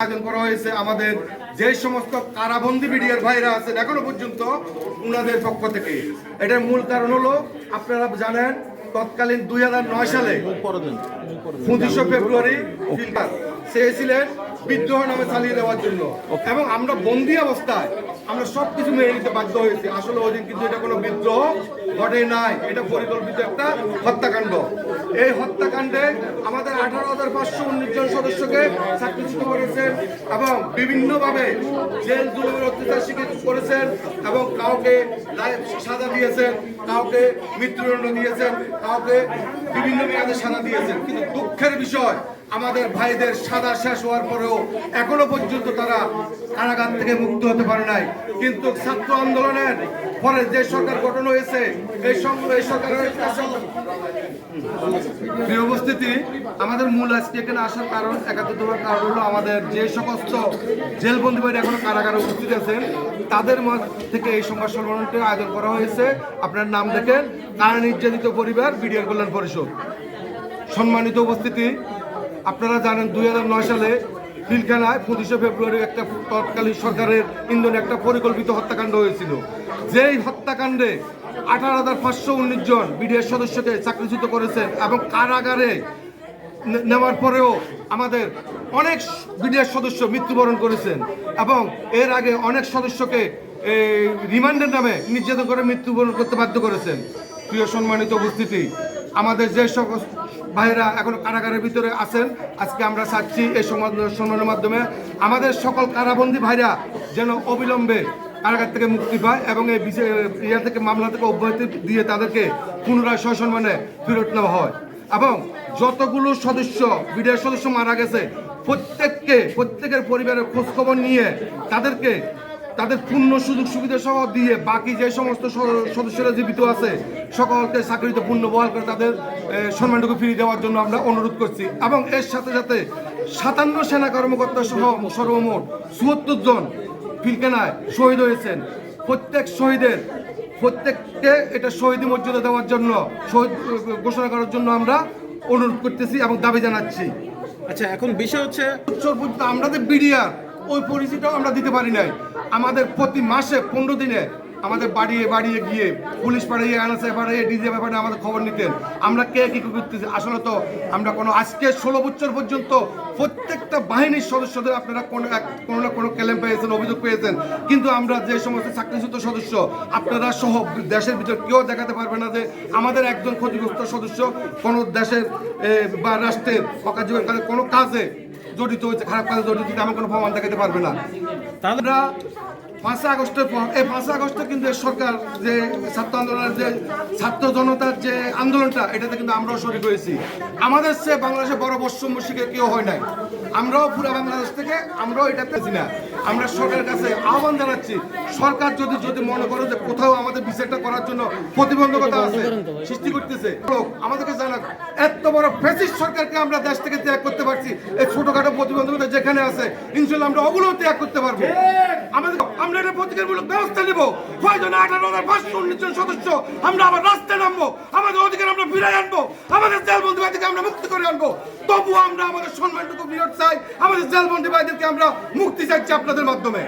আয়োজন করা হয়েছে আমাদের যে সমস্ত কারাবন্দী বিডিআর ভাইরা আছেন এখনো পর্যন্ত উনাদের পক্ষ থেকে। এটার মূল কারণ হলো আপনারা জানেন তৎকালীন 2009 সালে 25 ফেব্রুয়ারি ফিল্টার চেয়েছিলেন বিদ্রোহ নামে চালিয়ে দেওয়ার জন্য এবং আমরা বন্দী অবস্থায় আমরা সবকিছু মেনে নিতে বাধ্য হয়েছি। আসলে ওই দিন কিন্তু এটা কোনো বিদ্রোহ ঘটে নাই, এটা পরিকল্পিত একটা হত্যাকাণ্ড। এই হত্যাকাণ্ডে আমাদের 18,519 জন সদস্যকে চাকরিচ্যুত করেছেন এবং বিভিন্নভাবে জেল জুলুমের অত্যাচার শিকার করেছেন এবং কাউকে সাজা দিয়েছেন, কাউকে মৃত্যুদণ্ড দিয়েছেন, কাউকে বিভিন্ন মেয়াদে সাজা দিয়েছেন। কিন্তু দুঃখের বিষয় আমাদের ভাইদের সাজা শেষ হওয়ার পরেও এখনো পর্যন্ত তারা কারাগার থেকে মুক্ত হতে পারে নাই। কিন্তু ছাত্র আন্দোলনের পরে যে সরকার গঠন হয়েছে এই সরকারের উপস্থিতি আমাদের মূল আজকে এখানে আসার কারণ একাত্তর কারণ হলো আমাদের যে সমস্ত জেলবন্দী ভাইরা এখনো কারাগারে উপস্থিত আছেন তাদের মধ্যে থেকে এই সংবাদ সম্মেলনটি আয়োজন করা হয়েছে। আপনার নাম দেখেন কারা নির্যাতিত পরিবার বিডিআর কল্যাণ পরিষদ। সম্মানিত উপস্থিতি, আপনারা জানেন 2009 সালে পিলখানায় 25 ফেব্রুয়ারি একটা তৎকালীন সরকারের ইন্ধনে একটা পরিকল্পিত হত্যাকাণ্ড হয়েছিল। যেই হত্যাকাণ্ডে 18,519 জন বিডিআর সদস্যকে চাকরিচ্যুত করেছেন এবং কারাগারে নেওয়ার পরেও আমাদের অনেক বিডিআর সদস্য মৃত্যুবরণ করেছেন এবং এর আগে অনেক সদস্যকে রিমান্ডের নামে নির্যাতন করে মৃত্যুবরণ করতে বাধ্য করেছেন। প্রিয় সম্মানিত উপস্থিতি, আমাদের যে সকল ভাইরা এখন কারাগারের ভিতরে আছেন আজকে আমরা চাচ্ছি এই সম্মেলনের মাধ্যমে আমাদের সকল কারাবন্দী ভাইরা যেন অবিলম্বে কারাগার থেকে মুক্তি পায় এবং এই ইয়া থেকে মামলা থেকে অব্যাহতি দিয়ে তাদেরকে পুনরায় সসম্মানে ফেরত নেওয়া হয় এবং যতগুলো সদস্য বিডিআর সদস্য মারা গেছে প্রত্যেকের পরিবারের খোঁজখবর নিয়ে তাদেরকে তাদের পূর্ণ সুযোগ সুবিধা সহ দিয়ে বাকি যে সমস্ত সদস্যরা জীবিত আছে সকলকে চাকরিতে পূর্ণ বহাল করে তাদের সম্মানটুকু ফিরিয়ে দেওয়ার জন্য আমরা অনুরোধ করছি এবং এর সাথে সাথে 57 সেনা কর্মকর্তা সহ সর্বমোট 74 জন পিলখানায় শহীদ হয়েছেন। প্রত্যেককে এটা শহীদ মর্যাদা দেওয়ার জন্য শহীদ ঘোষণা করার জন্য আমরা অনুরোধ করতেছি এবং দাবি জানাচ্ছি। আচ্ছা, এখন বিষয় হচ্ছে আমাদের বিডিআর ওই পরিচিতিটাও আমরা দিতে পারি নাই। আমাদের প্রতি মাসে 15 দিনে আমাদের বাড়িয়ে গিয়ে পুলিশ পাড়িয়ে আনাসে পাড়িয়ে ডিজে ব্যাপারে আমাদের খবর নিতেন আমরা কে কি করতেছি। আসলে তো আমরা কোনো আজকে 16 বছর পর্যন্ত প্রত্যেকটা বাহিনীর সদস্যদের আপনারা কোনো না কোনো ক্লেম পেয়েছেন, অভিযোগ পেয়েছেন, কিন্তু আমরা যে সমস্ত চাকরিচ্যুত সদস্য আপনারা সহ দেশের ভিতর কেউ দেখাতে পারবে না যে আমাদের একজন ক্ষতিগ্রস্ত সদস্য কোনো দেশের বা রাষ্ট্রের অকার্যকর কাজে কোনো কাজে জড়িত হয়েছে, খারাপ কাজে জড়িত হয়েছে এমন কোনো প্রমাণ দেখাতে পারবে না। আমরা 5 আগস্টের পর এই 5 আগস্টে কিন্তু সরকার যে ছাত্র আন্দোলনের যে ছাত্র জনতার যে আন্দোলনটা এটাতে কিন্তু আমরাও শরিক হয়েছি। আমাদের সে বাংলাদেশে বড় বৈষম্য শিকার কেউ হয় নাই। আমরাও পুরো বাংলাদেশ থেকে আমরাও এটা পেয়েছি না। আমরা সরকারের কাছে আহ্বান জানাচ্ছি, সরকার যদি মনে করে যে কোথাও আমাদের বিচারটা করার জন্য প্রতিবন্ধকতা আছে সৃষ্টি করতেছে আমাদেরকে জানাক। এত বড় ফ্যাসিস্ট সরকারকে আমরা দেশ থেকে ত্যাগ করতে পারছি, এই ছোটখাটো প্রতিবন্ধকতা যেখানে আছে ইনশাল্লাহ আমরা ওগুলো ত্যাগ করতে পারবো। আমরা এটা প্রতিকারমূলক ব্যবস্থা নেব। প্রয়োজনে 18,519 জন সদস্য আমরা আবার রাস্তায় নামবো, আমাদের অধিকার আমরা ফিরাই আনবো, আমাদের জেলবন্দী ভাইদেরকে আমরা মুক্তি করে আনবো। তবুও আমরা আমাদের সম্মানটুকু ফিরত চাই, আমাদের জেলবন্দী ভাইদেরকে আমরা মুক্তি চাইছি আপনাদের মাধ্যমে।